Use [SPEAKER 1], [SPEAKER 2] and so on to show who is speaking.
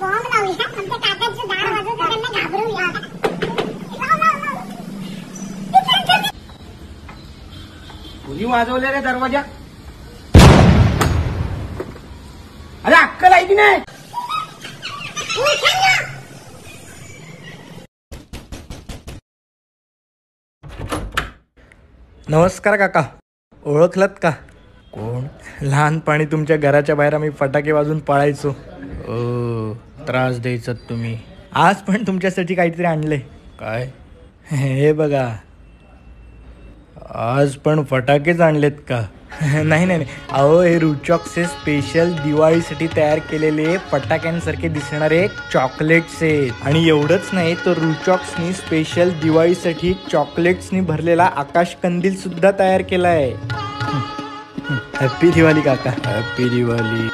[SPEAKER 1] Bomb लावूया, आमच्या काकाचं दार वाजवतं, त्यांना घाबरूया.
[SPEAKER 2] कोणी वाजवले रे दरवाजा? अरे अक्कल आहे की नाही?
[SPEAKER 3] नमस्कार काका, ओळखलत का? कोण? लहानपणी तुमच्या घराच्या बाहेर आम्ही फटाके वाजून पळायचो.
[SPEAKER 2] त्रास द्यायचा तुम्ही.
[SPEAKER 3] आज पण तुमच्यासाठी काहीतरी आणले.
[SPEAKER 2] काय?
[SPEAKER 3] हे बघा.
[SPEAKER 2] आज पण फटाकेच आणलेत का?
[SPEAKER 3] नाही नाही नाही, अहो हे रुचॉक्सचे स्पेशल दिवाळीसाठी तयार केलेले फटाक्यांसारखे दिसणारे चॉकलेट्स आहेत. आणि एवढंच नाही, तर रुचॉक्सनी स्पेशल दिवाळीसाठी चॉकलेट्सनी भरलेला आकाश कंदील सुद्धा तयार केलाय. हॅप्पी दिवाळी काका.
[SPEAKER 2] हॅप्पी दिवाळी.